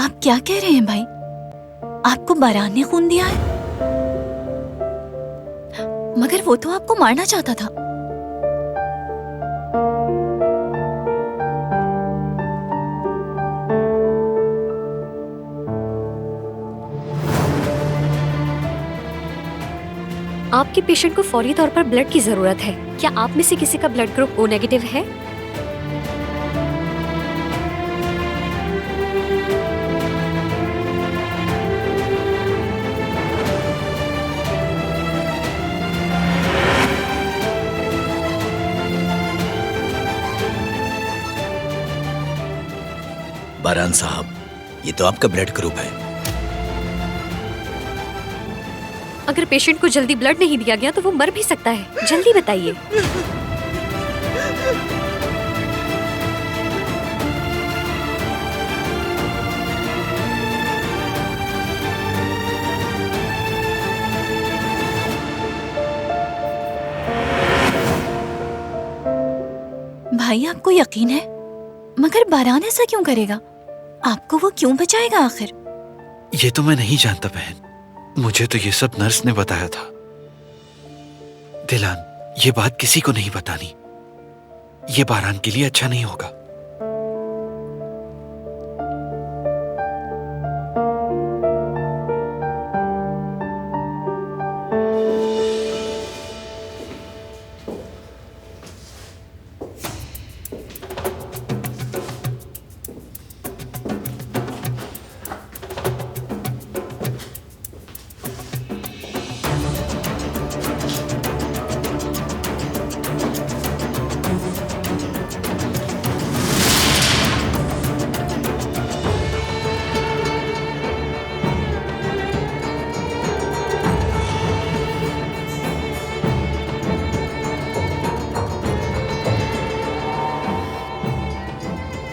आप क्या कह रहे हैं भाई? आपको बारान ने खून दिया है? मगर वो तो आपको मारना चाहता था। आपके पेशेंट को फौरी तौर पर ब्लड की जरूरत है। क्या आप में से किसी का ब्लड ग्रुप ओ नेगेटिव है? बारान साहब, ये तो आपका ब्लड ग्रुप है। अगर पेशेंट को जल्दी ब्लड नहीं दिया गया तो वो मर भी सकता है। जल्दी बताइए। भाई आपको यकीन है? मगर बारान ऐसा क्यों करेगा? आपको वो क्यों बचाएगा आखिर? ये तो मैं नहीं जानता बहन, मुझे तो ये सब नर्स ने बताया था। दिलान, ये बात किसी को नहीं बतानी, ये बारान के लिए अच्छा नहीं होगा।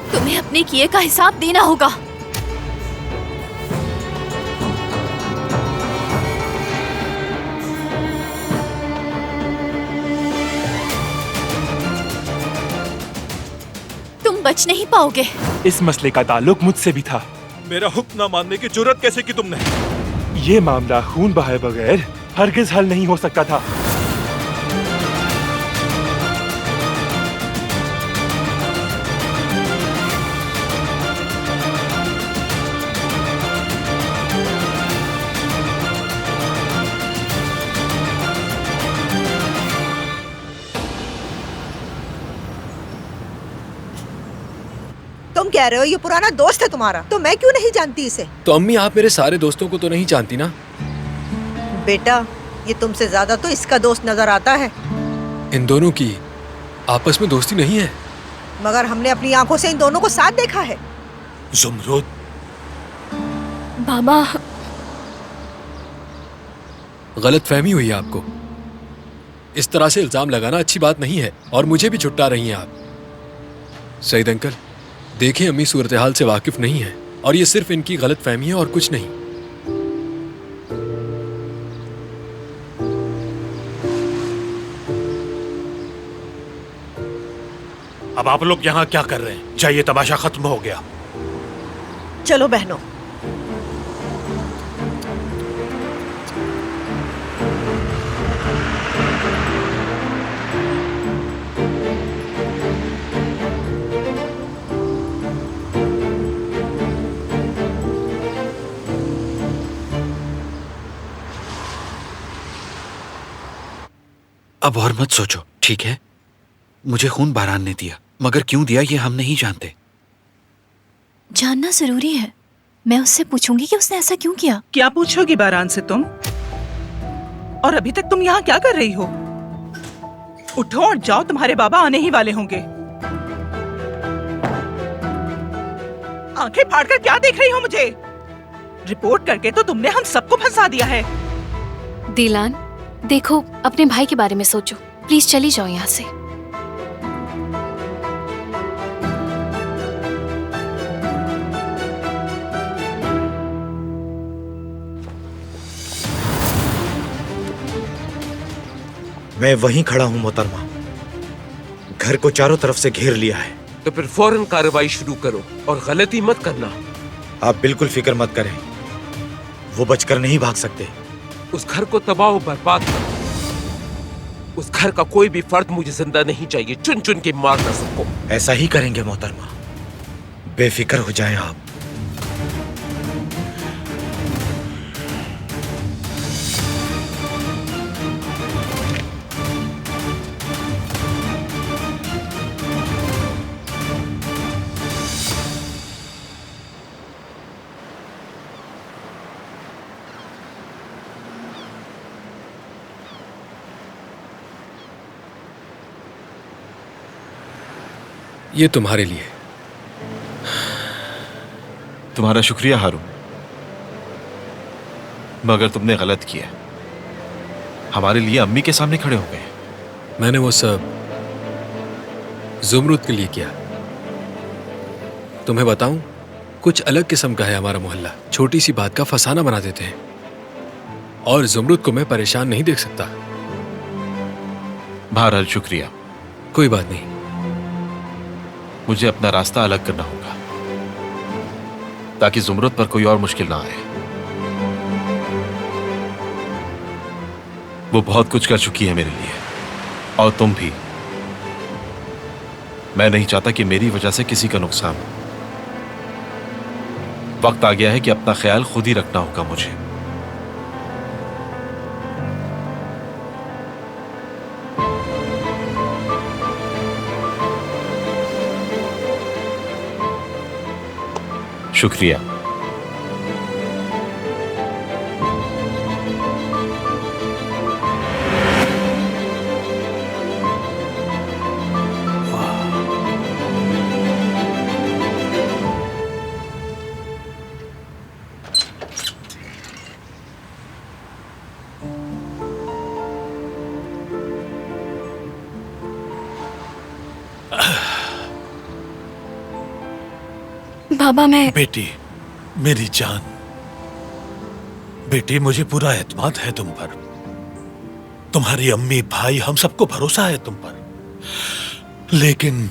तुम्हें अपने किए का हिसाब देना होगा। तुम बच नहीं पाओगे। इस मसले का ताल्लुक मुझसे भी था। मेरा हुक्म न मानने की जुर्रत कैसे की तुमने? ये मामला खून बहाए बगैर हरगिज हल नहीं हो सकता था। तुम कह रहे हो ये पुराना दोस्त है तुम्हारा, तो मैं क्यों नहीं जानती इसे? तो अम्मी, आप मेरे सारे दोस्तों को तो नहीं जानती ना? बेटा, ये तुमसे ज्यादा तो इसका दोस्त नजर आता है। इन दोनों की आपस में दोस्ती नहीं है। मगर हमने अपनी आंखों से इन दोनों को साथ देखा है। ज़ुमरुद, बाबा, गलतफहमी हुई है आपको। इस तरह से इल्जाम लगाना अच्छी बात नहीं है और मुझे भी छुट्टा रही हैं आप। सईद अंकल, देखिए अम्मी सूरत हाल से वाकिफ नहीं है और ये सिर्फ इनकी गलतफहमी है और कुछ नहीं। अब आप लोग यहाँ क्या कर रहे हैं? चाहिए तमाशा खत्म हो गया। चलो बहनों। अब और मत सोचो, ठीक है? मुझे खून बारान ने दिया, मगर क्यों दिया ये हम नहीं जानते। जानना जरूरी है। मैं उससे पूछूंगी कि उसने ऐसा क्यों किया। क्या पूछोगी बारान से तुम? और अभी तक तुम यहाँ क्या कर रही हो? उठो और जाओ, तुम्हारे बाबा आने ही वाले होंगे। आंखें फाड़कर क्या देख रही हो मुझे? रिपोर्ट करके तो तुमने हम सबको फंसा दिया है। दिलान, देखो, अपने भाई के बारे में सोचो। प्लीज चली जाओ यहाँ से। मैं वहीं खड़ा हूं मोहतरमा। घर को चारों तरफ से घेर लिया है। तो फिर फौरन कार्रवाई शुरू करो और गलती मत करना। आप बिल्कुल फिक्र मत करें, वो बचकर नहीं भाग सकते। उस घर को तबाह और बर्बाद कर। उस घर का कोई भी फर्द मुझे जिंदा नहीं चाहिए, चुन चुन के मारना सबको। ऐसा ही करेंगे मोहतरमा, बेफिक्र हो जाएं आप। ये तुम्हारे लिए। तुम्हारा शुक्रिया हारून, मगर तुमने गलत किया। हमारे लिए अम्मी के सामने खड़े हो गए। मैंने वो सब जुमरुद के लिए किया। तुम्हें बताऊं, कुछ अलग किस्म का है हमारा मोहल्ला। छोटी सी बात का फसाना बना देते हैं, और जुमरुद को मैं परेशान नहीं देख सकता। बहरहाल शुक्रिया। कोई बात नहीं। मुझे अपना रास्ता अलग करना होगा ताकि जुमरुद पर कोई और मुश्किल ना आए। वो बहुत कुछ कर चुकी है मेरे लिए, और तुम भी। मैं नहीं चाहता कि मेरी वजह से किसी का नुकसान हो। वक्त आ गया है कि अपना ख्याल खुद ही रखना होगा मुझे। शुक्रिया। बाबा मैं बेटी, मेरी जान बेटी, मुझे पूरा एतमाद है तुम पर। तुम्हारी अम्मी, भाई, हम सबको भरोसा है तुम पर। लेकिन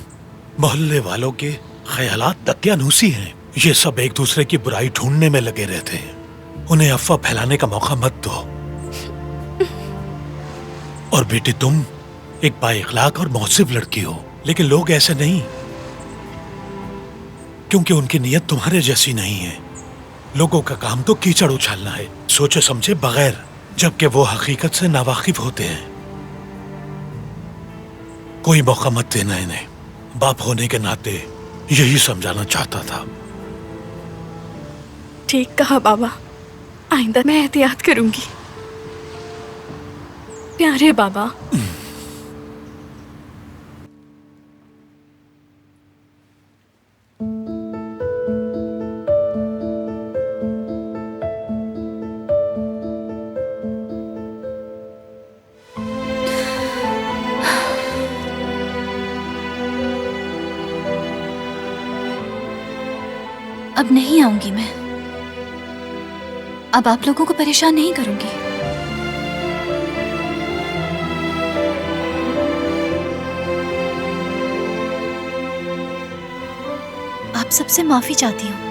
मोहल्ले वालों के ख्यालात दकियानूसी हैं। ये सब एक दूसरे की बुराई ढूंढने में लगे रहते हैं। उन्हें अफवाह फैलाने का मौका मत दो। और बेटी, तुम एक बाइखलाक और मुहसिब लड़की हो, लेकिन लोग ऐसे नहीं, क्योंकि उनकी नीयत तुम्हारे जैसी नहीं है। लोगों का काम तो कीचड़ उछालना है, सोचे समझे बगैर, जबकि वो हकीकत से नावाकिफ होते हैं। कोई मौका मत देना इन्हें। बाप होने के नाते यही समझाना चाहता था। ठीक कहा बाबा, आइंदा मैं एहतियात करूंगी। प्यारे बाबा। अब नहीं आऊंगी मैं। अब आप लोगों को परेशान नहीं करूंगी। आप सबसे माफी चाहती हूँ।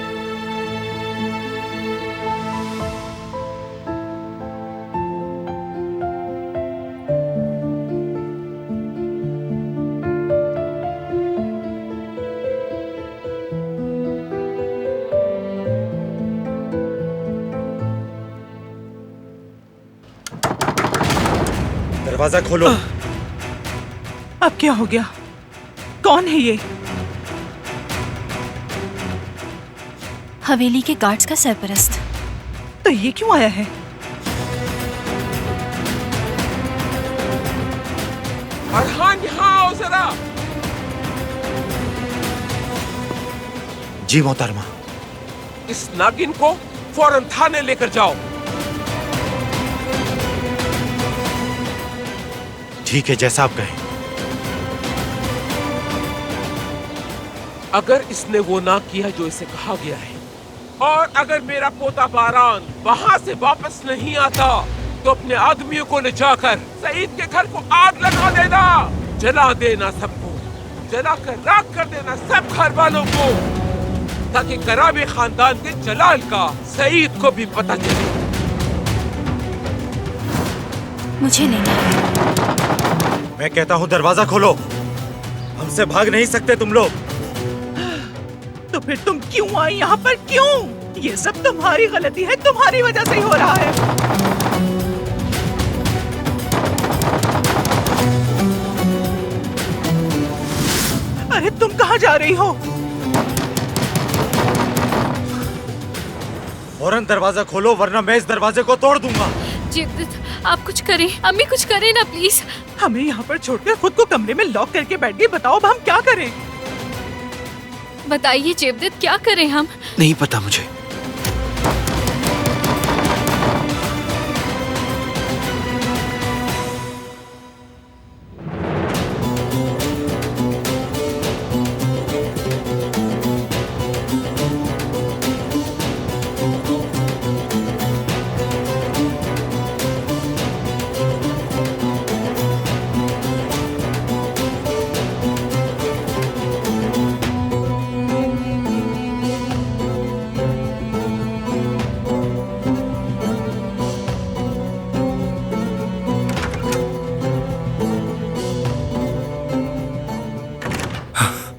दरवाजा खोलो। अब क्या हो गया? कौन है ये? हवेली के गार्ड्स का सरपरस्त। तो ये क्यों आया है? अरहान, यहाँ आओ जरा। जी मोहतरमा। इस नागिन को फौरन थाने लेकर जाओ। ठीक है, जैसा आप कहें। अगर इसने वो ना किया जो इसे कहा गया है, और अगर मेरा पोता बारान वहां से वापस नहीं आता, तो अपने आदमियों को ले जाकर सईद के घर को आग लगा देना, जला देना सबको, जलाकर राख कर देना सब घर वालों को। ताकि कराबी खानदान के जलाल का सईद को भी पता चले। मुझे नहीं। मैं कहता हूँ दरवाजा खोलो, हमसे भाग नहीं सकते तुम लोग। तो फिर तुम क्यों आई यहाँ पर, क्यों? ये सब तुम्हारी गलती है, तुम्हारी वजह से ही हो रहा है। अरे तुम कहाँ जा रही हो? फौरन दरवाजा खोलो वरना मैं इस दरवाजे को तोड़ दूंगा। जेवदत्त, आप कुछ करें, अम्मी कुछ करें ना प्लीज। हमें यहाँ पर छोड़कर खुद को कमरे में लॉक करके बैठ गई। बताओ अब हम क्या करें? बताइए जेवदत्त, क्या करें हम? नहीं पता मुझे।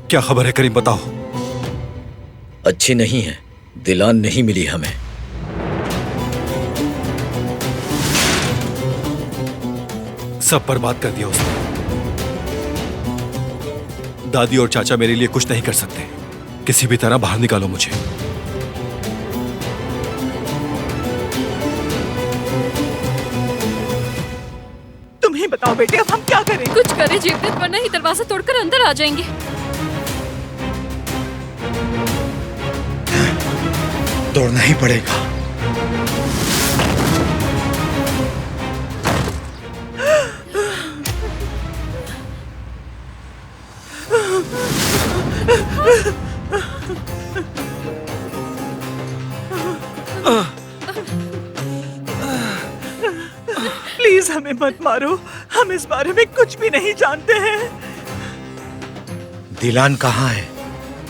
क्या खबर है करीम, बताओ। अच्छी नहीं है, दिलान नहीं मिली हमें। सब बर्बाद कर दिया उसने। दादी और चाचा मेरे लिए कुछ नहीं कर सकते। किसी भी तरह बाहर निकालो मुझे। तुम ही बताओ बेटे, अब हम क्या करें? कुछ करें जेवदत्त, वरना ही दरवाजा तोड़कर अंदर आ जाएंगे। तोड़ना ही पड़ेगा। प्लीज हमें मत मारो, हम इस बारे में कुछ भी नहीं जानते हैं। दिलान कहाँ है?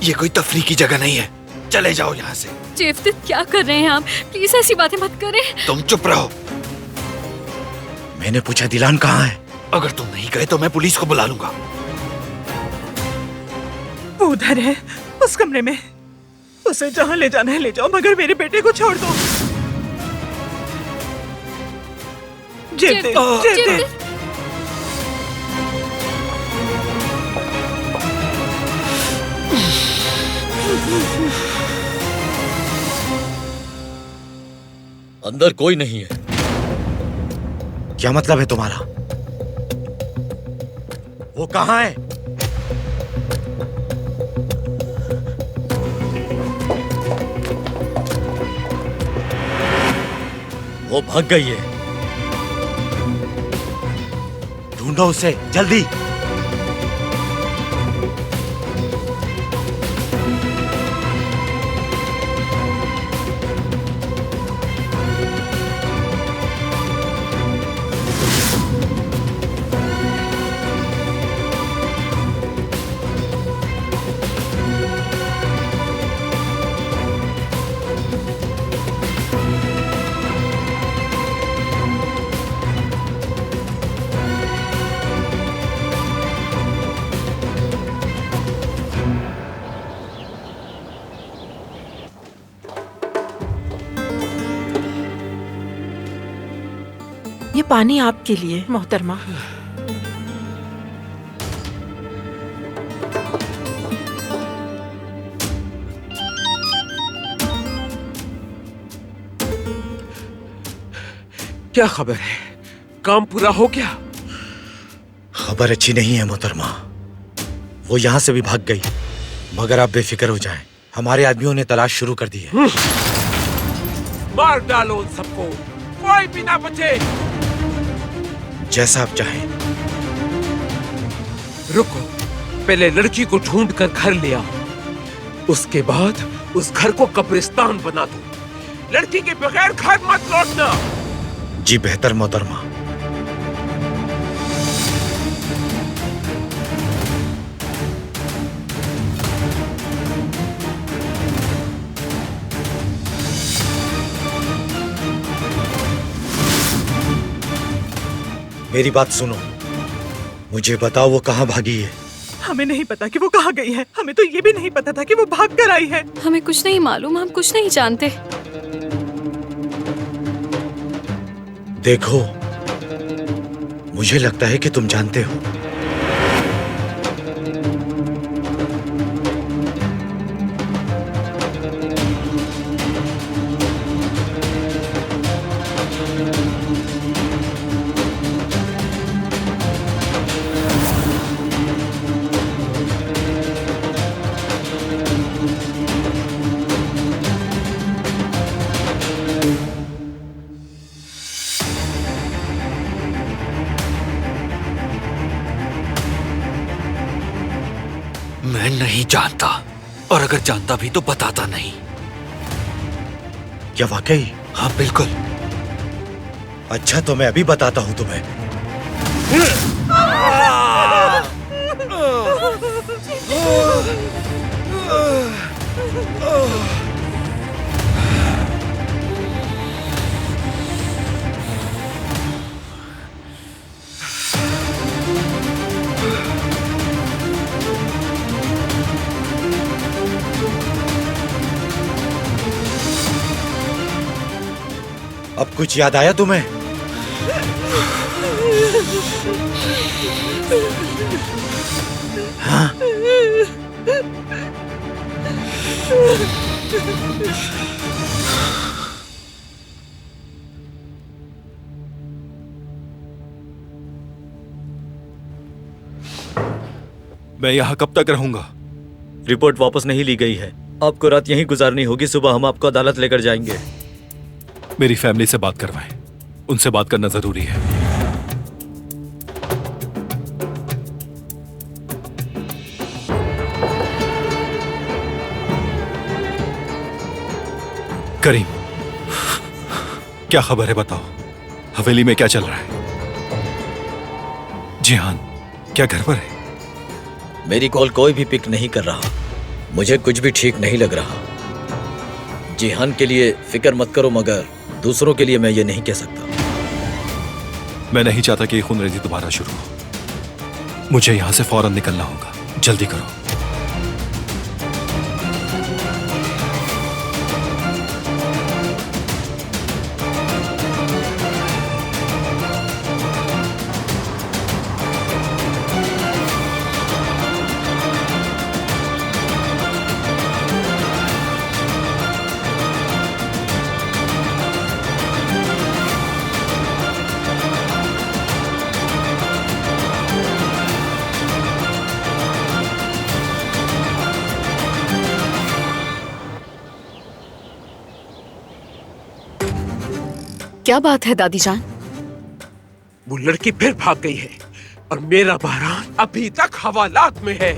ये कोई तफरी की जगह नहीं है, चले जाओ यहाँ से। जेवदत्त, क्या कर रहे हैं आप? प्लीज ऐसी बातें मत करें। तुम चुप रहो। मैंने पूछा दिलान कहाँ है? अगर तुम नहीं गए तो मैं पुलिस को बुला लूंगा। वो उधर है, उस कमरे में। उसे जहाँ ले जाना है ले जाओ, मगर मेरे बेटे को छोड़ दो। जेवदत्त, जेवदत्त। अंदर कोई नहीं है। क्या मतलब है तुम्हारा? वो कहाँ है? वो भाग गई है। ढूंढो उसे जल्दी। ये पानी आपके लिए मोहतरमा। क्या खबर है? काम पूरा हो गया? खबर अच्छी नहीं है मोहतरमा। वो यहाँ से भी भाग गई। मगर आप बेफिक्र हो जाएं, हमारे आदमियों ने तलाश शुरू कर दी है। मार डालो उन सबको, कोई भी ना बचे। जैसा आप चाहें। रुको, पहले लड़की को ढूंढ कर घर ले आओ, उसके बाद उस घर को कब्रिस्तान बना दो। लड़की के बगैर घर मत लौटना। जी बेहतर मोहतरमा। मेरी बात सुनो, मुझे बताओ वो कहाँ भागी है। हमें नहीं पता कि वो कहाँ गई है। हमें तो ये भी नहीं पता था कि वो भाग कर आई है। हमें कुछ नहीं मालूम, हम कुछ नहीं जानते। देखो, मुझे लगता है कि तुम जानते हो। मैं नहीं जानता, और अगर जानता भी तो बताता नहीं। क्या वाकई? हाँ बिल्कुल। अच्छा, तो मैं अभी बताता हूँ तुम्हें। अब कुछ याद आया तुम्हें? हाँ? मैं यहाँ कब तक रहूंगा? रिपोर्ट वापस नहीं ली गई है। आपको रात यहीं गुजारनी होगी। सुबह हम आपको अदालत लेकर जाएंगे। मेरी फैमिली से बात करवाएं। उनसे बात करना जरूरी है। करीम, क्या खबर है बताओ। हवेली में क्या चल रहा है? जिहान क्या घर पर है? मेरी कॉल कोई भी पिक नहीं कर रहा। मुझे कुछ भी ठीक नहीं लग रहा। जिहान के लिए फिक्र मत करो, मगर दूसरों के लिए मैं ये नहीं कह सकता। मैं नहीं चाहता कि ये खूनरेजी दोबारा शुरू हो। मुझे यहां से फौरन निकलना होगा। जल्दी करो। क्या बात है दादी जान? वो लड़की फिर भाग गई है और मेरा बारान अभी तक हवालात में है।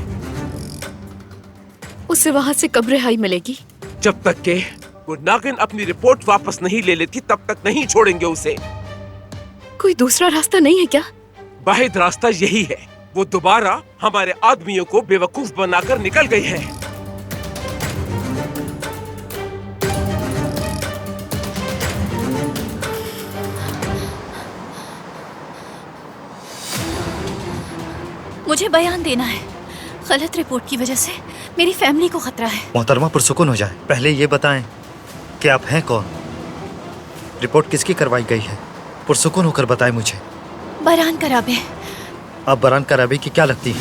उसे वहां से कब रिहाई मिलेगी? जब तक के वो नागिन अपनी रिपोर्ट वापस नहीं ले लेती तब तक नहीं छोड़ेंगे उसे। कोई दूसरा रास्ता नहीं है क्या? वाहिद रास्ता यही है। वो दोबारा हमारे आदमियों को बेवकूफ बनाकर निकल गई है। मुझे बयान देना है। गलत रिपोर्ट की वजह से मेरी फैमिली को खतरा है। मोहतरमा पुरसुकून हो जाए। पहले ये बताएं कि आप हैं कौन? रिपोर्ट किसकी करवाई गई है? पुरसुकून होकर बताएं मुझे। बरान कराबे। आप बरान कराबे की क्या लगती है?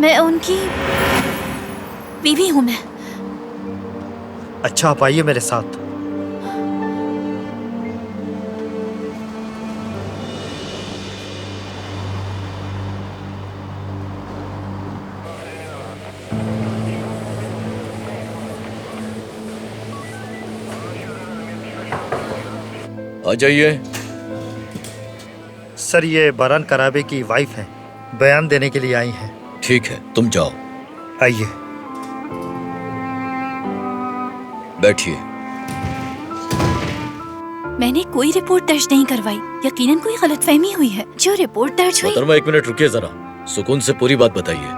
मैं उनकी बीवी हूं। मैं अच्छा, आप आइए मेरे साथ। आ जाइए। सर, ये बरान कराबे की वाइफ है। बयान देने के लिए आई हैं। ठीक है, तुम जाओ। आइए। बैठिए। मैंने कोई रिपोर्ट दर्ज नहीं करवाई। यकीनन कोई गलतफहमी हुई है। जो रिपोर्ट दर्ज हुई। मोहतरमा, 1 मिनट रुकिए जरा। सुकून से पूरी बात बताइए।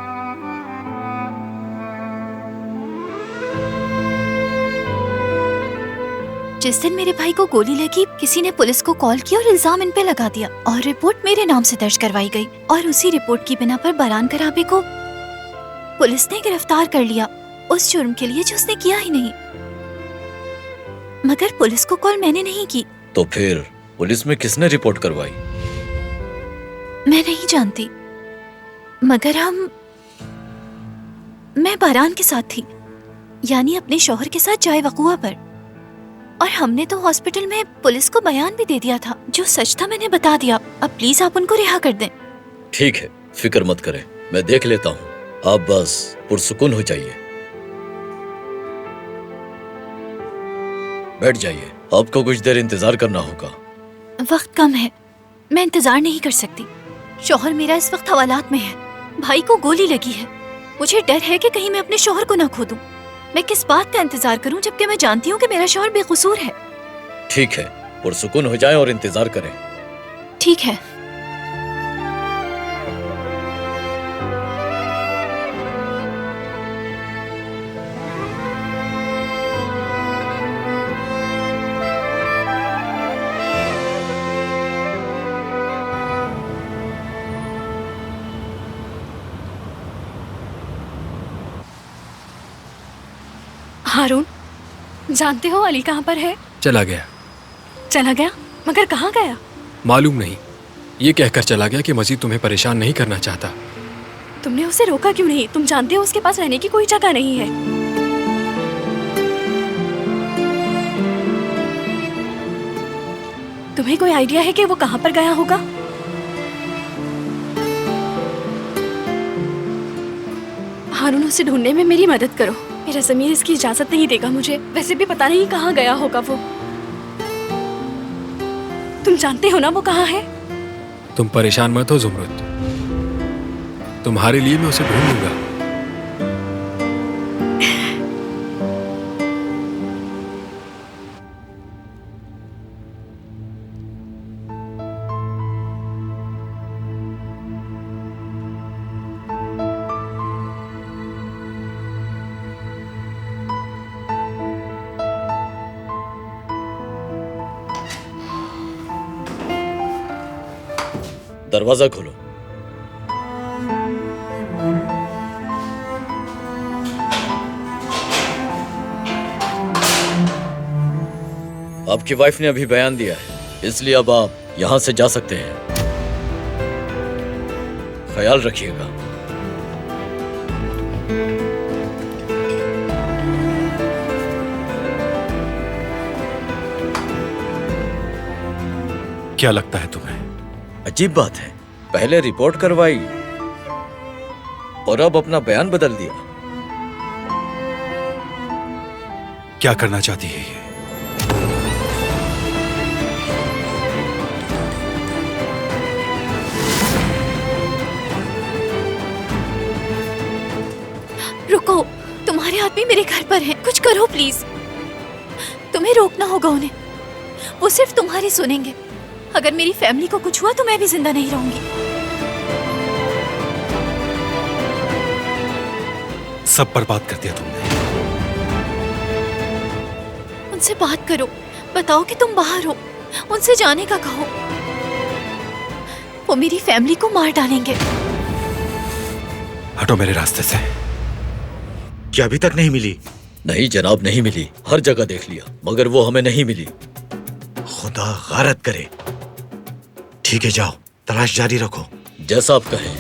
जिस दिन मेरे भाई को गोली लगी, किसी ने पुलिस को कॉल किया और इल्जाम इन पे लगा दिया और रिपोर्ट मेरे नाम से दर्ज करवाई गई और उसी रिपोर्ट की बिना पर बरहान कराबे को पुलिस ने गिरफ्तार कर लिया उस जुर्म के लिए जो उसने किया ही नहीं। मगर पुलिस को कॉल मैंने नहीं की। तो फिर पुलिस में किसने रिपोर्ट करवाई? मैं नहीं जानती, मगर मैं बरहान के साथ थी, यानी अपने शौहर के साथ जाए वकुआ पर, और हमने तो हॉस्पिटल में पुलिस को बयान भी दे दिया था। जो सच था मैंने बता दिया। अब प्लीज आप उनको रिहा कर दें। ठीक है, फिक्र मत करें, मैं देख लेता हूँ। आप बस पुरसुकून हो जाइए। बैठ जाइए, आपको कुछ देर इंतजार करना होगा। वक्त कम है, मैं इंतजार नहीं कर सकती। शौहर मेरा इस वक्त हवालात में है, भाई को गोली लगी है। मुझे डर है कि कहीं मैं अपने शौहर को ना खो दूं। मैं किस बात का इंतजार करूं जबकि मैं जानती हूं कि मेरा शौहर बेकसूर है। ठीक है, पुरसुकून हो जाएं और इंतजार करें। ठीक है। हारून, जानते हो अली कहाँ पर है? चला गया। चला गया? मगर कहाँ गया? मालूम नहीं, ये कहकर चला गया कि मजीद तुम्हें परेशान नहीं करना चाहता। तुमने उसे रोका क्यों नहीं? तुम जानते हो उसके पास रहने की कोई जगह नहीं है। तुम्हें कोई आइडिया है कि वो कहाँ पर गया होगा? हारून, उसे ढूंढने में मेरी मदद करो। मेरा ज़मीर इसकी इजाजत नहीं देगा मुझे। वैसे भी पता नहीं कहाँ गया होगा वो। तुम जानते हो ना वो कहाँ है? तुम परेशान मत हो जुमरुद, तुम्हारे लिए मैं उसे ढूंढ लूंगा। दरवाजा खोलो। आपकी वाइफ ने अभी बयान दिया है, इसलिए अब आप यहां से जा सकते हैं। ख्याल रखिएगा। क्या लगता है तुम्हें? अजीब बात है, पहले रिपोर्ट करवाई और अब अपना बयान बदल दिया। क्या करना चाहती है ये? रुको, तुम्हारे आदमी मेरे घर पर हैं। कुछ करो प्लीज। तुम्हें रोकना होगा उन्हें, वो सिर्फ तुम्हारी सुनेंगे। अगर मेरी फैमिली को कुछ हुआ तो मैं भी जिंदा नहीं रहूंगी। सब बर्बाद कर दिया तुमने। उनसे बात करो, बताओ कि तुम बाहर हो, उनसे जाने का कहो। वो मेरी फैमिली को मार डालेंगे। हटो मेरे रास्ते से। क्या अभी तक नहीं मिली? नहीं जनाब, नहीं मिली। हर जगह देख लिया मगर वो हमें नहीं मिली। खुदा गारत करे। ठीक है, जाओ, तलाश जारी रखो। जैसा आप कहें।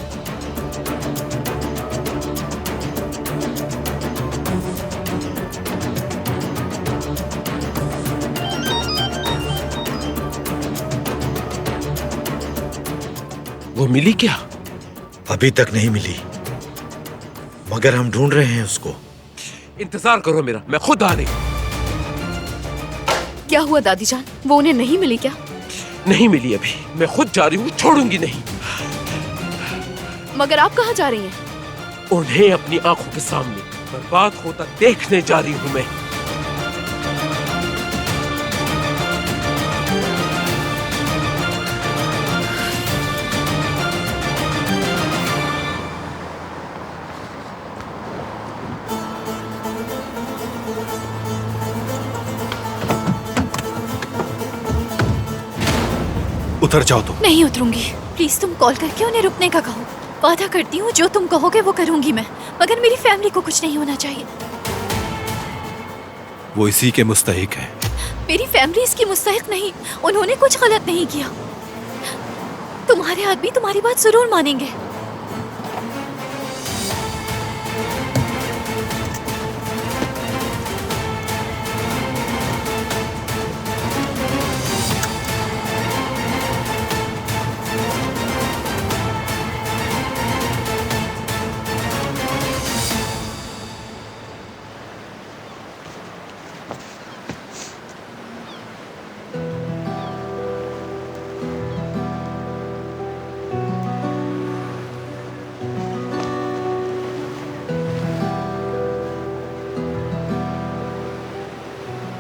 वो मिली क्या? अभी तक नहीं मिली, मगर हम ढूंढ रहे हैं उसको। इंतजार करो मेरा, मैं खुद आ रही। क्या हुआ दादी जान? वो उन्हें नहीं मिली क्या? नहीं मिली अभी, मैं खुद जा रही हूँ, छोड़ूंगी नहीं। मगर आप कहाँ जा रही हैं? उन्हें अपनी आंखों के सामने बर्बाद होता देखने जा रही हूँ मैं। उतर जाओ तुम। नहीं उतरूंगी। प्लीज तुम कॉल करके उन्हें रुकने का कहो। वादा करती हूँ जो तुम कहोगे वो करूंगी मैं, मगर मेरी फैमिली को कुछ नहीं होना चाहिए। वो इसी के मुस्तहिक है। मेरी फैमिली इसकी मुस्तहिक नहीं, उन्होंने कुछ गलत नहीं किया। तुम्हारे आदमी तुम्हारी बात जरूर मानेंगे।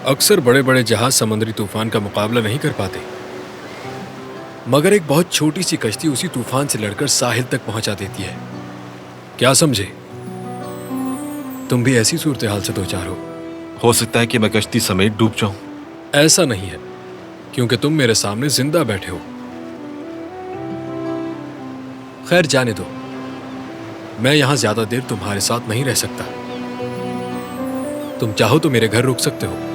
अक्सर बड़े बड़े जहाज समुद्री तूफान का मुकाबला नहीं कर पाते, मगर एक बहुत छोटी सी कश्ती उसी तूफान से लड़कर साहिल तक पहुंचा देती है। क्या समझे? तुम भी ऐसी सूरत हाल से दो चार हो सकता है कि मैं कश्ती समेत डूब जाऊं। ऐसा नहीं है, क्योंकि तुम मेरे सामने जिंदा बैठे हो। खैर जाने दो, मैं यहां ज्यादा देर तुम्हारे साथ नहीं रह सकता। तुम चाहो तो मेरे घर रुक सकते हो।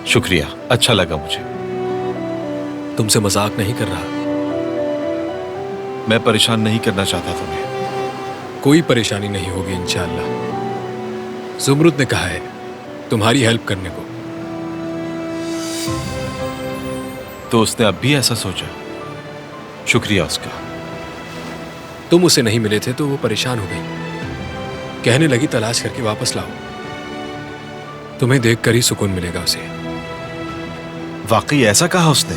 शुक्रिया, अच्छा लगा मुझे। तुमसे मजाक नहीं कर रहा। मैं परेशान नहीं करना चाहता तुम्हें। कोई परेशानी नहीं होगी इंशाअल्लाह। जुमरुद ने कहा है तुम्हारी हेल्प करने को। तो उसने अब भी ऐसा सोचा? शुक्रिया उसका। तुम उसे नहीं मिले थे तो वो परेशान हो गई, कहने लगी तलाश करके वापस लाओ। तुम्हें देखकर ही सुकून मिलेगा उसे। वाकई ऐसा कहा उसने?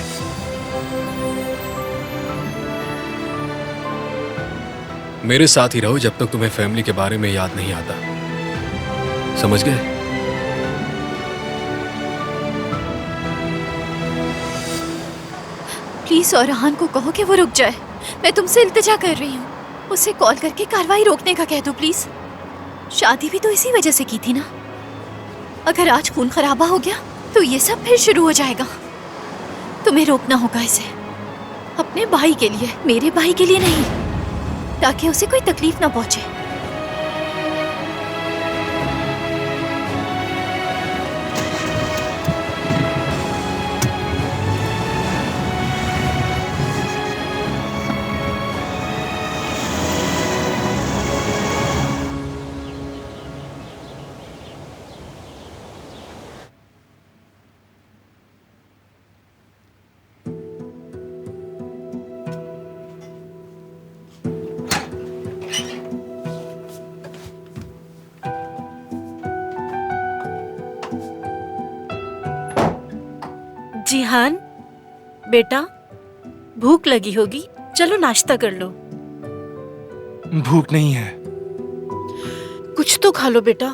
मेरे साथ ही रहो जब तक तुम्हें फैमिली के बारे में याद नहीं आता। समझ गए? प्लीज और रहान को कहो कि वो रुक जाए। मैं तुमसे इल्तिजा कर रही हूँ। उसे कॉल करके कार्रवाई रोकने का कह दो प्लीज। शादी भी तो इसी वजह से की थी ना। अगर आज खून खराबा हो गया तो ये सब फिर शुरू हो जाएगा। तुम्हें रोकना होगा इसे, अपने भाई के लिए, मेरे भाई के लिए नहीं, ताकि उसे कोई तकलीफ ना पहुंचे। जिहान बेटा, भूख लगी होगी, चलो नाश्ता कर लो। भूख नहीं है। कुछ तो खा लो बेटा,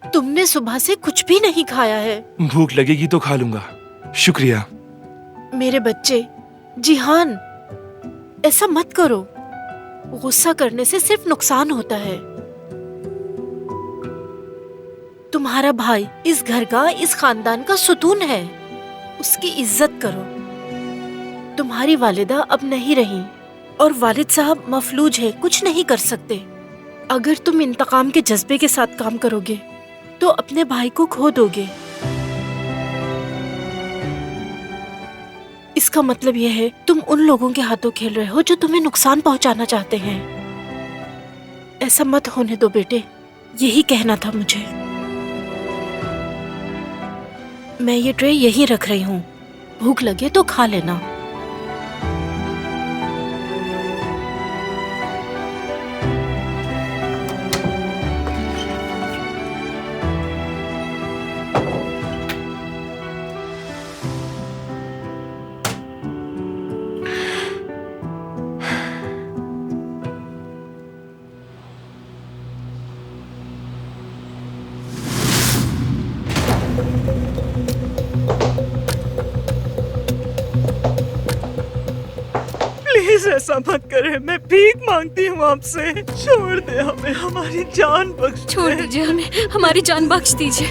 तुमने सुबह से कुछ भी नहीं खाया है। भूख लगेगी तो खा लूंगा। शुक्रिया। मेरे बच्चे, जिहान ऐसा मत करो। गुस्सा करने से सिर्फ नुकसान होता है। तुम्हारा भाई इस घर का, इस खानदान का सुतून है। उसकी इज्जत करो। तुम्हारी वालिदा अब नहीं रही और वालिद साहब मफलूज है, कुछ नहीं कर सकते। अगर तुम इंतकाम के जज्बे के साथ काम करोगे तो अपने भाई को खो दोगे। इसका मतलब यह है तुम उन लोगों के हाथों खेल रहे हो जो तुम्हें नुकसान पहुंचाना चाहते हैं। ऐसा मत होने दो बेटे, यही कहना था मुझे। मैं ये ट्रे यहीं रख रही हूँ, भूख लगे तो खा लेना। प्लीज ऐसा मत करे, मैं भीख मांगती हूँ आपसे। छोड़ दे हमें, हमारी जान बख्श। छोड़ दीजिए हमें, हमारी जान बख्श दीजिए।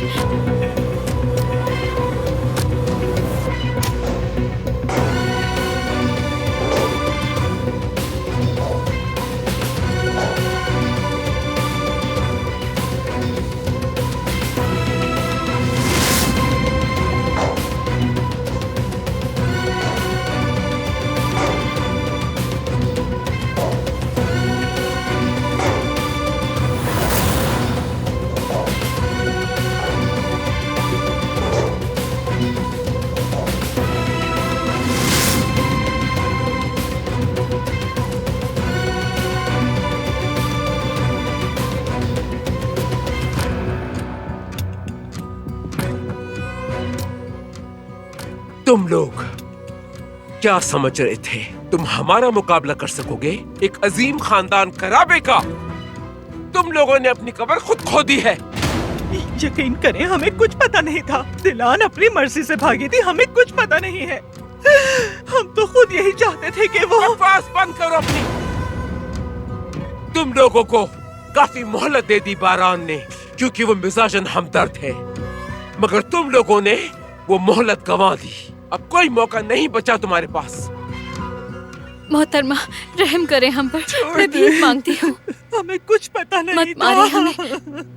तुम लोग क्या समझ रहे थे तुम हमारा मुकाबला कर सकोगे? एक अजीम खानदान कराबे का तुम लोगों ने अपनी कब्र खुद खोदी है। यकीन करें, हमें कुछ पता नहीं था। दिलान अपनी मर्जी से भागी थी, हमें कुछ पता नहीं है। हम तो खुद यही चाहते थे कि वो। बकवास बंद करो अपनी। तुम लोगों को काफी मोहलत दे दी बारान ने, क्योंकि वो मिजाजन हमदर्द है, मगर तुम लोगों ने वो मोहलत गंवा दी। अब कोई मौका नहीं बचा तुम्हारे पास। मोहतरमा, रहम करें हम पर, मैं भीख मांगती हूँ। हमें कुछ पता नहीं, मत मारिए हमें।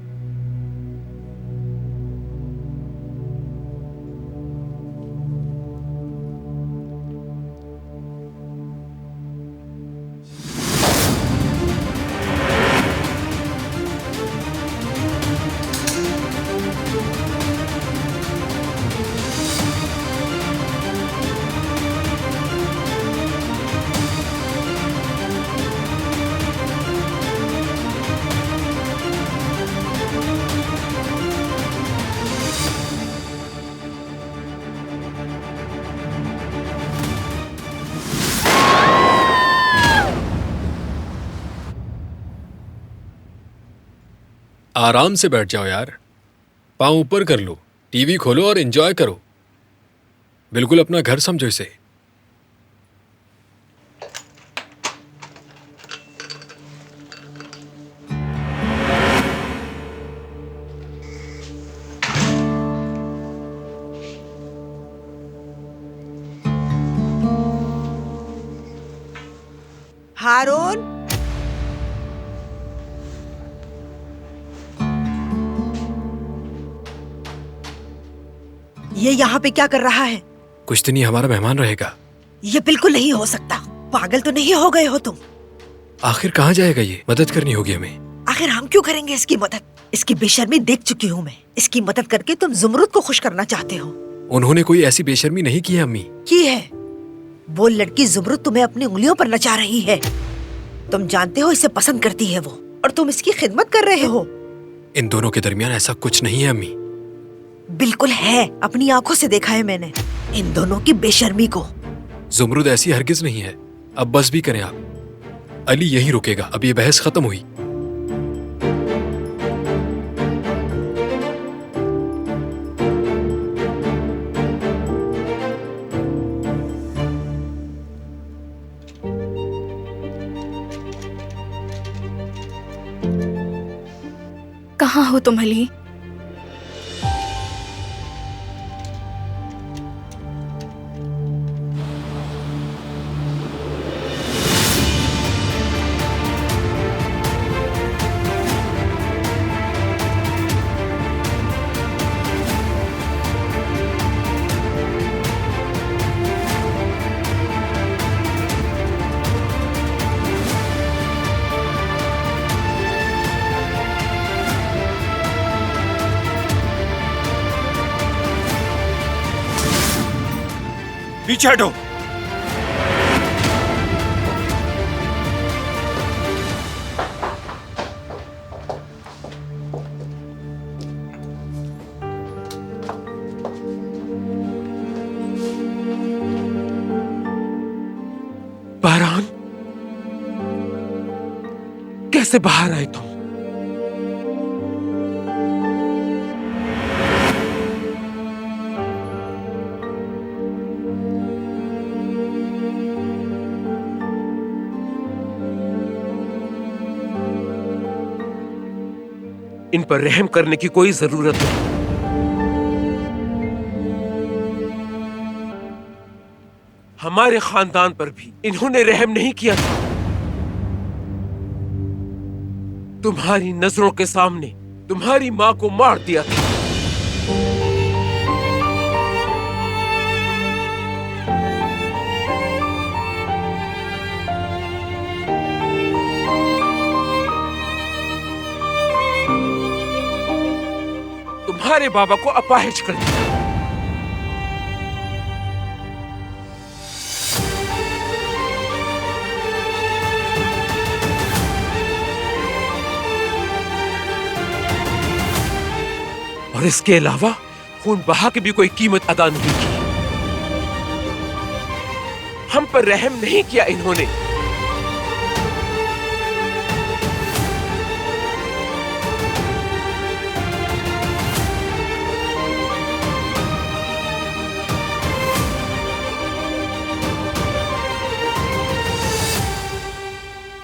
आराम से बैठ जाओ यार, पाँव ऊपर कर लो, टीवी खोलो और एंजॉय करो। बिल्कुल अपना घर समझो इसे। हारून, ये यहाँ पे क्या कर रहा है? कुछ दिन ये हमारा मेहमान रहेगा। ये बिल्कुल नहीं हो सकता। पागल तो नहीं हो गए हो तुम? आखिर कहाँ जाएगा ये? मदद करनी होगी हमें। आखिर हम क्यों करेंगे इसकी मदद? इसकी बेशर्मी देख चुकी हूँ मैं। इसकी मदद करके तुम जुमरुद को खुश करना चाहते हो। उन्होंने कोई ऐसी बेशर्मी नहीं की है अम्मी। की है? वो लड़की जुमरुद तुम्हें अपनी उंगलियों पर नचा रही है। तुम जानते हो इसे पसंद करती है वो, और तुम इसकी खिदमत कर रहे हो। इन दोनों के दरमियान ऐसा कुछ नहीं है अम्मी। बिल्कुल है, अपनी आंखों से देखा है मैंने इन दोनों की बेशर्मी को। जुमरुद ऐसी हरगिज नहीं है। अब बस भी करें आप। अली यहीं रुकेगा, अब ये बहस खत्म हुई। कहाँ हो तुम अली? पीछे हटो। बारान, कैसे बाहर आए तुम? इन पर रहम करने की कोई जरूरत नहीं। हमारे खानदान पर भी इन्होंने रहम नहीं किया था। तुम्हारी नजरों के सामने तुम्हारी मां को मार दिया था। तुम्हारे बाबा को अपाहिज कर दिया। और इसके अलावा खून बहा के भी कोई कीमत अदा नहीं की। हम पर रहम नहीं किया इन्होंने।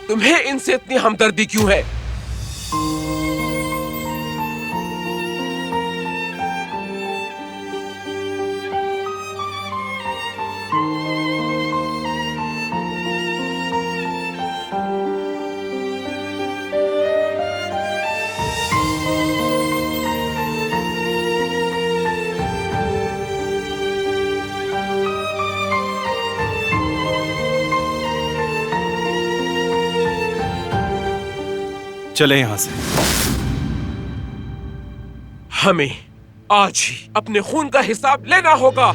तुम्हें इनसे इतनी हमदर्दी क्यों है? चले यहां से। हमें आज ही अपने खून का हिसाब लेना होगा।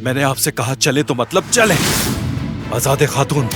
मैंने आपसे कहा चले तो मतलब चले। आजाद खातून,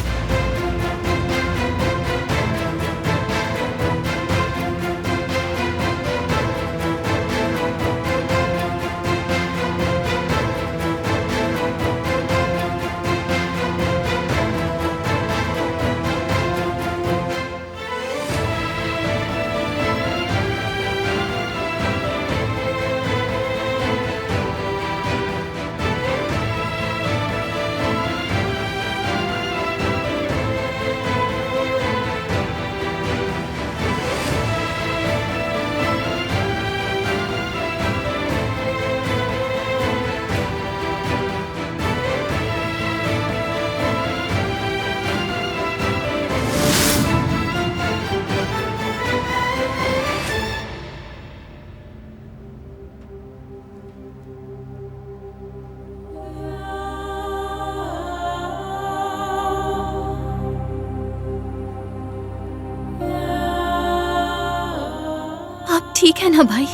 आप ठीक है ना भाई?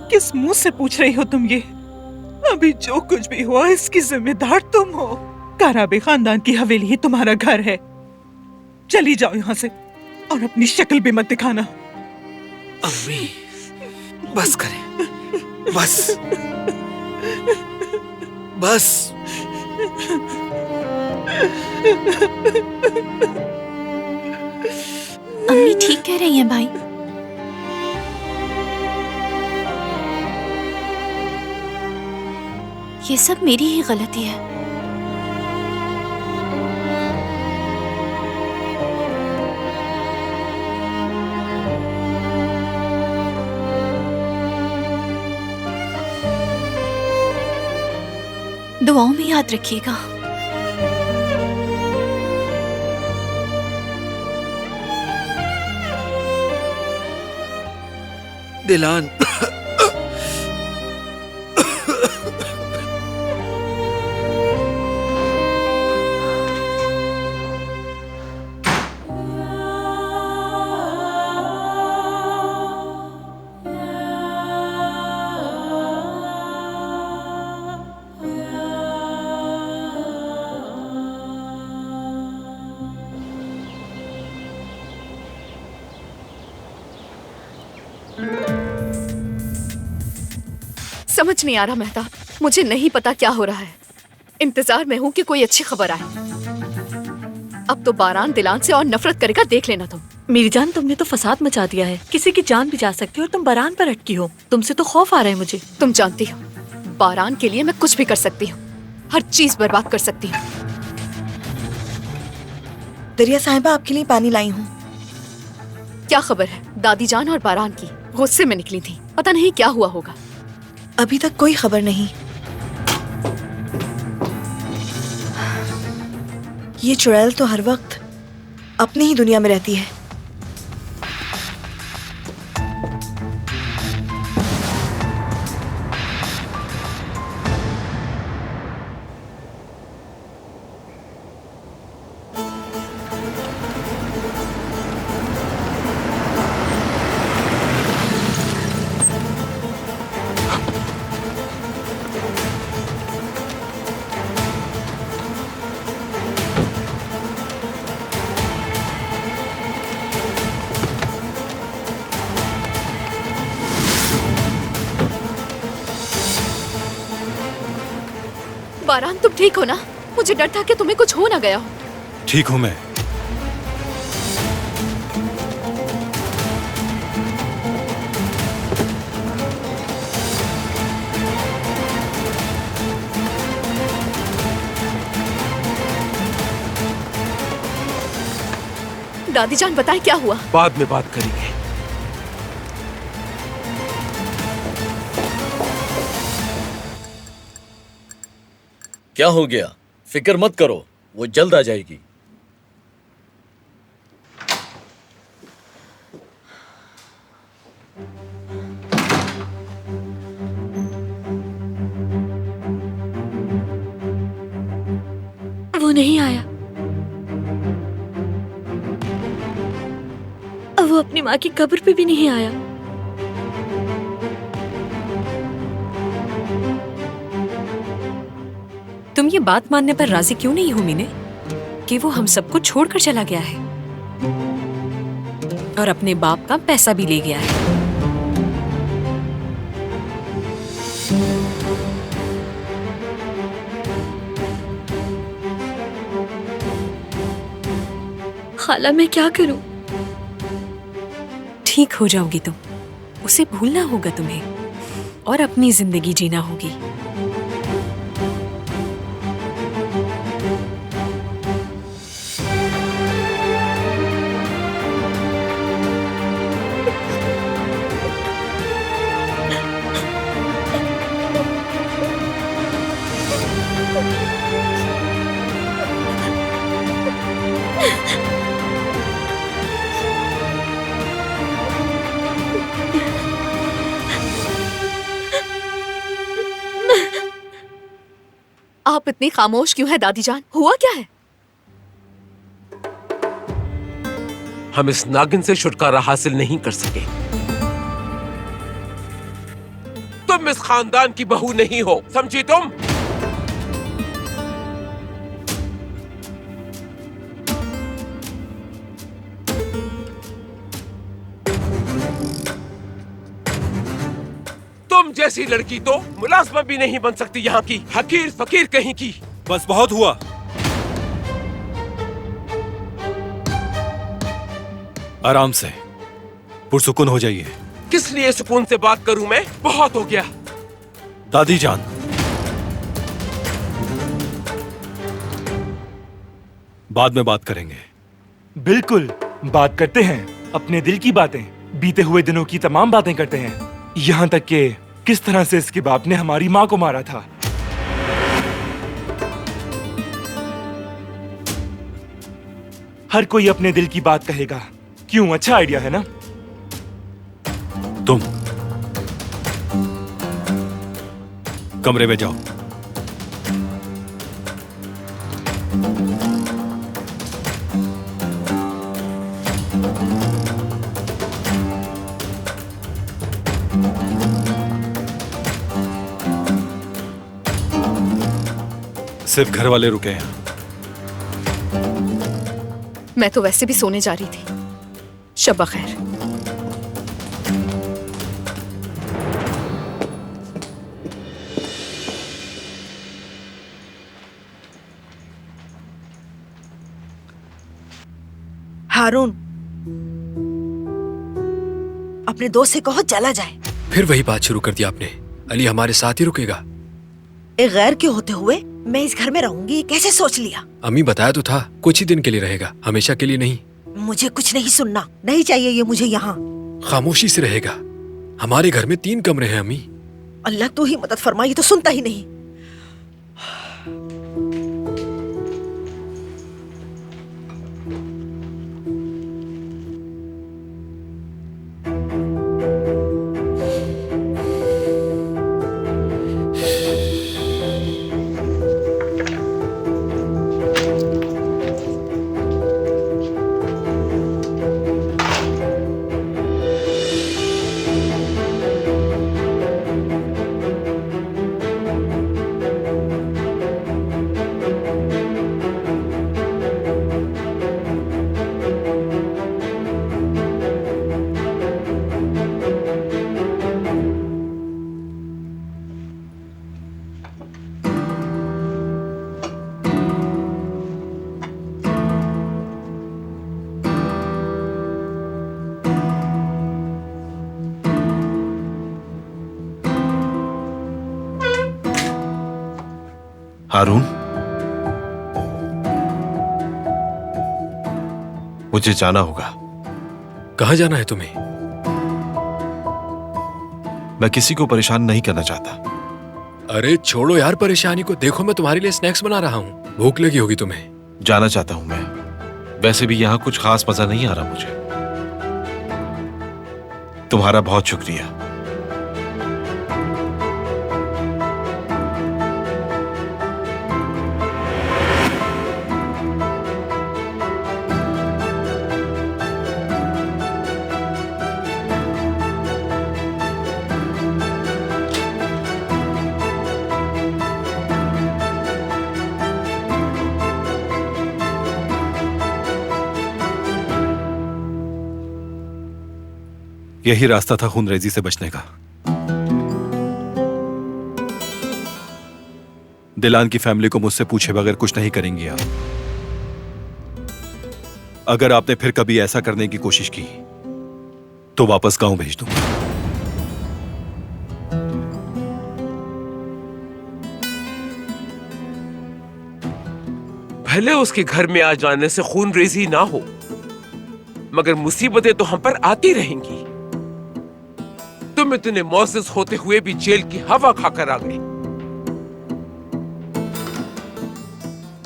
किस मुंह से पूछ रही हो तुम ये? अभी जो कुछ भी हुआ इसकी जिम्मेदार तुम हो। काराबे खानदान की हवेली ही तुम्हारा घर है। चली जाओ यहाँ से और अपनी शक्ल भी मत दिखाना। अम्मी, बस करें, बस बस। अम्मी ठीक कह रही हैं भाई। ये सब मेरी ही गलती है। दुआओं में याद रखिएगा। दिलान, समझ नहीं आ रहा मेहता, मुझे नहीं पता क्या हो रहा है। इंतजार में हूँ कि कोई अच्छी खबर आए। अब तो बारान दिलान से और नफरत करेगा, देख लेना तुम। मेरी जान, तुमने तो फसाद मचा दिया है। किसी की जान भी जा सकती है और तुम बारान पर अटकी हो। तुमसे तो खौफ आ रहा है मुझे। तुम जानती हो बारान के लिए मैं कुछ भी कर सकती हूँ, हर चीज बर्बाद कर सकती हूँ। दरिया साहिबा, आपके लिए पानी लाई हूँ। क्या खबर है? दादी जान और बारान की गुस्से में निकली थी, पता नहीं क्या हुआ होगा। अभी तक कोई खबर नहीं। ये चुड़ैल तो हर वक्त अपनी ही दुनिया में रहती है। बारान, तुम ठीक हो ना? मुझे डर था कि तुम्हें कुछ हो ना गया हो। ठीक हूं मैं। दादी जान बताएं क्या हुआ? बाद में बात करेंगे। क्या हो गया? फिक्र मत करो, वो जल्द आ जाएगी। वो नहीं आया। अब वो अपनी माँ की कब्र पे भी नहीं आया। तुम ये बात मानने पर राजी क्यों नहीं हो मीने कि वो हम सबको छोड़कर चला गया है और अपने बाप का पैसा भी ले गया है? खाला मैं क्या करूं? ठीक हो जाओगी तुम। उसे भूलना होगा तुम्हें और अपनी जिंदगी जीना होगी। आप इतनी खामोश क्यों है दादी जान? हुआ क्या है? हम इस नागिन से छुटकारा हासिल नहीं कर सके। तुम इस खानदान की बहू नहीं हो, समझी तुम? तुम जैसी लड़की तो मुलाजमा भी नहीं बन सकती यहाँ की, हकीर फकीर कहीं की। बस बहुत हुआ। आराम से, पुरसुकून हो जाइए। किस लिए सुकून से बात करूं मैं? बहुत हो गया। दादी जान, बाद में बात करेंगे। बिल्कुल, बात करते हैं। अपने दिल की बातें, बीते हुए दिनों की तमाम बातें करते हैं। यहाँ तक कि किस तरह से इसके बाप ने हमारी माँ को मारा था। हर कोई अपने दिल की बात कहेगा। क्यों? अच्छा आइडिया है ना? तुम कमरे में जाओ। सिर्फ घर वाले रुके हैं। मैं तो वैसे भी सोने जा रही थी। शब्बा खैर। हारून, अपने दोस्त से कहो चला जाए। फिर वही बात शुरू कर दी आपने। अली हमारे साथ ही रुकेगा। एक गैर के होते हुए मैं इस घर में रहूंगी, ये कैसे सोच लिया? अम्मी बताया तो था, कुछ ही दिन के लिए रहेगा, हमेशा के लिए नहीं। मुझे कुछ नहीं सुनना, नहीं चाहिए ये मुझे यहाँ। खामोशी से रहेगा। हमारे घर में 3 कमरे हैं अम्मी। अल्लाह तू ही मदद फरमा, ये तो सुनता ही नहीं। हारून, मुझे जाना होगा। कहाँ जाना है तुम्हें? मैं किसी को परेशान नहीं करना चाहता। अरे छोड़ो यार परेशानी को, देखो मैं तुम्हारे लिए स्नैक्स बना रहा हूँ, भूख लगी होगी तुम्हें। जाना चाहता हूं मैं, वैसे भी यहां कुछ खास मजा नहीं आ रहा मुझे। तुम्हारा बहुत शुक्रिया। यही रास्ता था खूनरेजी से बचने का। दिलान की फैमिली को मुझसे पूछे बगैर कुछ नहीं करेंगी आप। अगर आपने फिर कभी ऐसा करने की कोशिश की तो वापस गांव भेज दूंगा। भले उसके घर में आ जाने से खूनरेजी ना हो, मगर मुसीबतें तो हम पर आती रहेंगी। तुम इतने मौसस होते हुए भी जेल की हवा खाकर आ गए,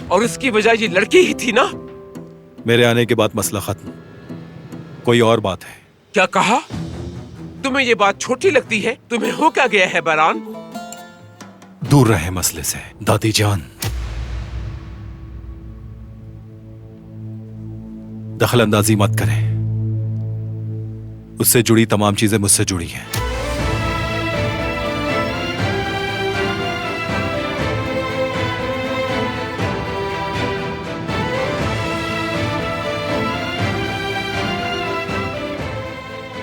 और इसकी वजह ये लड़की ही थी ना? मेरे आने के बाद मसला खत्म, कोई और बात है। क्या कहा? तुम्हें ये बात छोटी लगती है? तुम्हें हो क्या गया है बारान? दूर रहे मसले से दादी जान। दखल अंदाजी मत करें, उससे जुड़ी तमाम चीजें मुझसे जुड़ी हैं।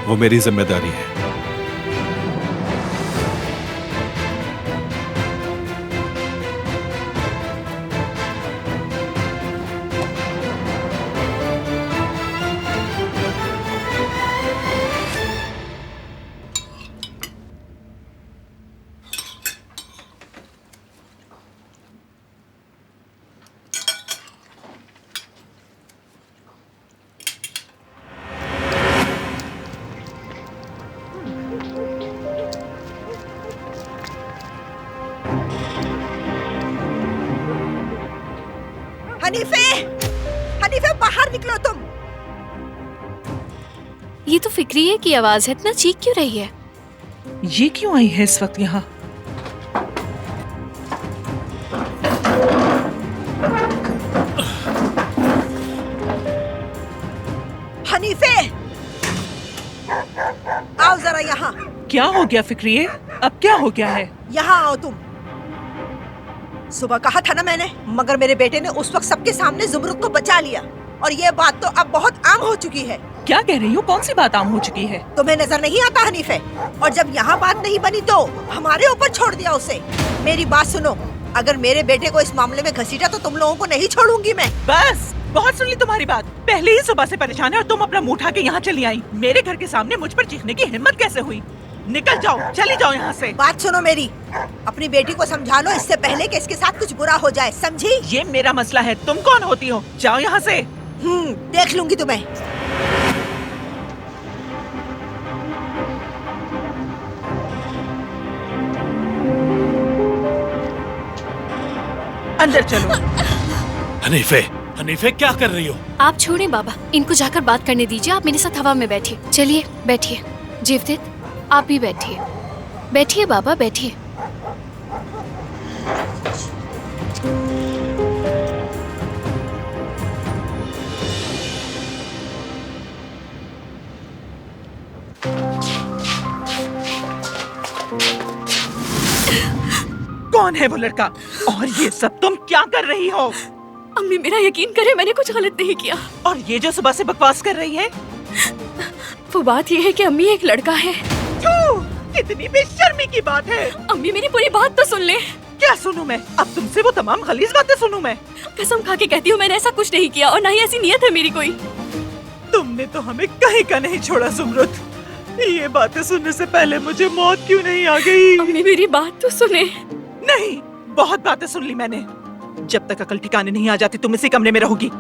वो मेरी जिम्मेदारी है। हनीफे, हनीफे बाहर निकलो तुम। ये तो फिक्रिये की आवाज है, इतना चीख क्यों रही है? ये क्यों आई है इस वक्त यहाँ? हनीफे, आओ जरा यहाँ। क्या हो गया फिक्रिये? अब क्या हो गया है? यहाँ आओ तुम। सुबह कहा था ना मैंने, मगर मेरे बेटे ने उस वक्त सबके सामने जुमरुद को बचा लिया, और ये बात तो अब बहुत आम हो चुकी है। क्या कह रही हो? कौन सी बात आम हो चुकी है? तुम्हें नजर नहीं आता हनीफे? और जब यहाँ बात नहीं बनी तो हमारे ऊपर छोड़ दिया उसे। मेरी बात सुनो, अगर मेरे बेटे को इस मामले में घसीटा तो तुम लोगों को नहीं छोड़ूंगी मैं। बस बहुत सुन ली तुम्हारी बात। पहले ही सुबह से परेशान है और तुम अपना मुंह उठा के यहाँ चली आई। मेरे घर के सामने मुझ पर चीखने की हिम्मत कैसे हुई? निकल जाओ, चली जाओ यहाँ से। बात सुनो मेरी, अपनी बेटी को समझा लो इससे पहले कि इसके साथ कुछ बुरा हो जाए, समझी? ये मेरा मसला है, तुम कौन होती हो? जाओ यहाँ से। देख लूंगी तुम्हें। अंदर चलो। हनीफे, हनीफे क्या कर रही हो? आप छोड़ें बाबा, इनको जाकर बात करने दीजिए। आप मेरे साथ हवा में बैठिए। चलिए बैठिए। जेवदेत, आप भी बैठिए। बैठिए बाबा, बैठिए। कौन है वो लड़का? और ये सब तुम क्या कर रही हो? अम्मी मेरा यकीन करें, मैंने कुछ गलत नहीं किया। और ये जो सुबह से बकवास कर रही है? वो बात ये है कि अम्मी एक लड़का है। कितनी बेशर्मी की बात है। अम्मी मेरी पूरी बात तो सुन ले। क्या सुनूं मैं? अब तुमसे वो तमाम गलीज बातें सुनूं मैं? कसम खा के कहती हूँ, मैंने ऐसा कुछ नहीं किया और ना ही ऐसी नीयत है मेरी कोई। तुमने तो हमें कहीं का नहीं छोड़ा सुमरुद। ये बातें सुनने से पहले मुझे मौत क्यों नहीं आ गई? अम्मी मेरी बात तो सुने। नहीं, बहुत बातें सुन ली मैंने। जब तक अकल ठिकाने नहीं आ जाती तुम इसी कमरे में रहोगी।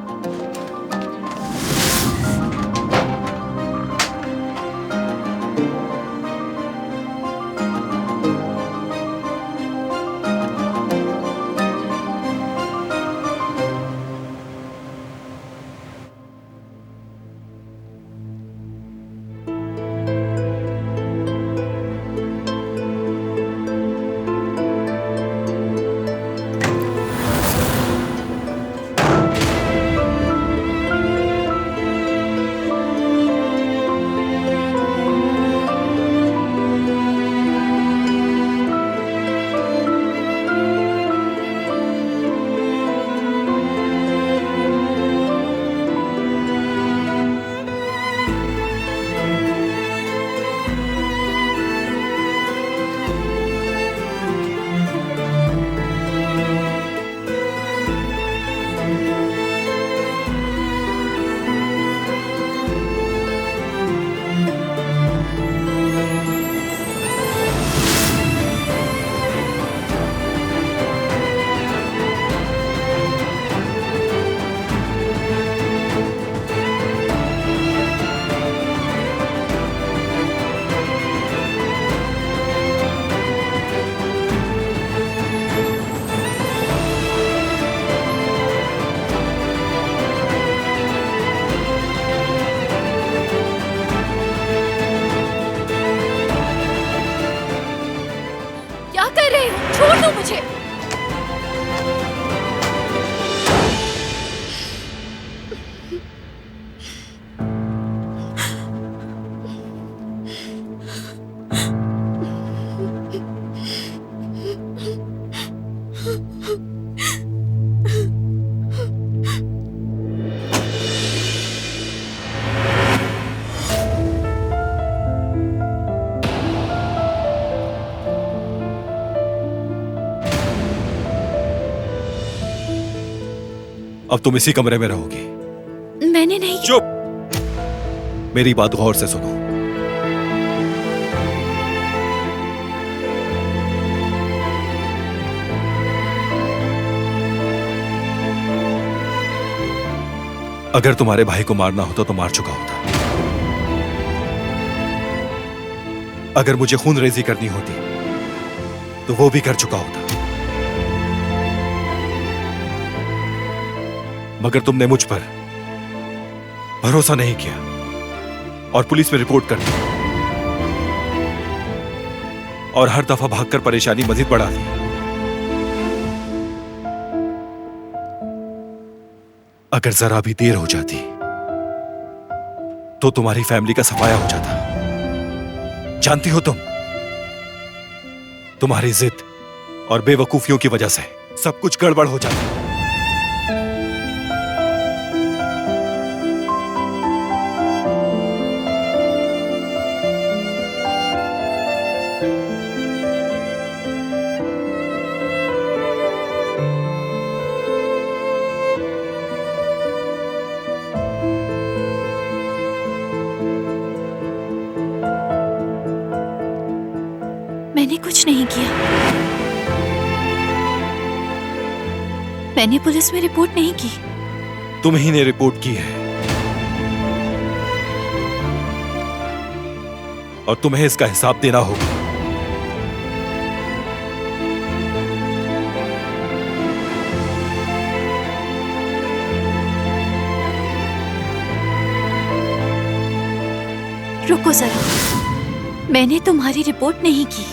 छोड़ दो मुझे। अब तुम इसी कमरे में रहोगी। मैंने नहीं। चुप। मेरी बात गौर से सुनो। अगर तुम्हारे भाई को मारना होता तो मार चुका होता। अगर मुझे खून रेजी करनी होती तो वो भी कर चुका होता। मगर तुमने मुझ पर भरोसा नहीं किया और पुलिस में रिपोर्ट कर दी और हर दफा भागकर परेशानी मजीद बढ़ा दी। अगर जरा भी देर हो जाती तो तुम्हारी फैमिली का सफाया हो जाता। जानती हो तुम्हारी जिद और बेवकूफियों की वजह से सब कुछ गड़बड़ हो जाता। मैंने कुछ नहीं किया। मैंने पुलिस में रिपोर्ट नहीं की। तुम ही ने रिपोर्ट की है और तुम्हें इसका हिसाब देना होगा। रुको जरा, मैंने तुम्हारी रिपोर्ट नहीं की।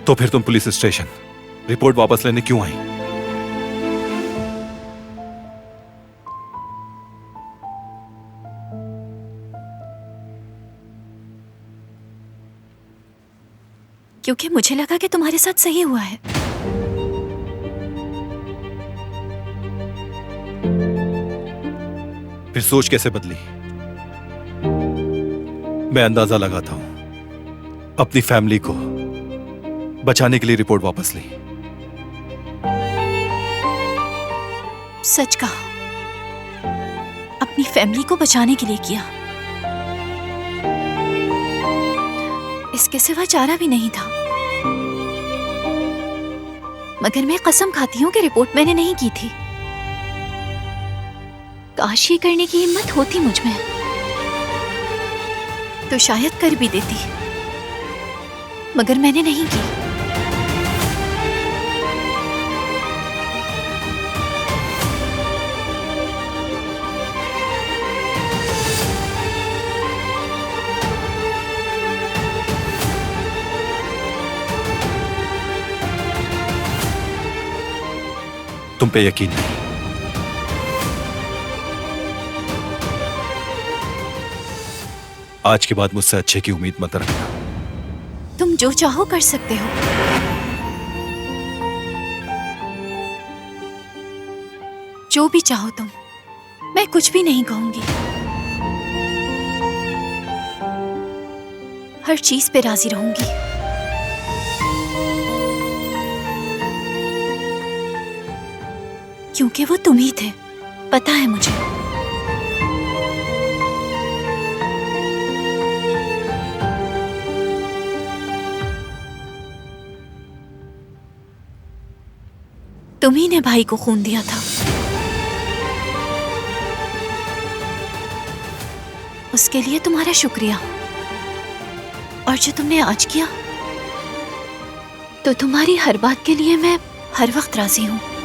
तो फिर तुम पुलिस स्टेशन रिपोर्ट वापस लेने क्यों आई? क्योंकि मुझे लगा कि तुम्हारे साथ सही हुआ है। फिर सोच कैसे बदली? मैं अंदाजा लगाता हूं अपनी फैमिली को बचाने के लिए रिपोर्ट वापस ली। सच कहा, अपनी फैमिली को बचाने के लिए किया। इसके सिवा चारा भी नहीं था। मगर मैं कसम खाती हूँ कि रिपोर्ट मैंने नहीं की थी। काश ये करने की हिम्मत होती मुझ में तो शायद कर भी देती, मगर मैंने नहीं की। तुम पे यकीन नहीं। आज के बाद मुझसे अच्छे की उम्मीद मत रखना। तुम जो चाहो कर सकते हो। जो भी चाहो तुम, मैं कुछ भी नहीं कहूंगी। हर चीज पे राजी रहूंगी। क्योंकि वो तुम ही थे, पता है मुझे। तुम्ही ने भाई को खून दिया था। उसके लिए तुम्हारा शुक्रिया। और जो तुमने आज किया, तो तुम्हारी हर बात के लिए मैं हर वक्त राजी हूं।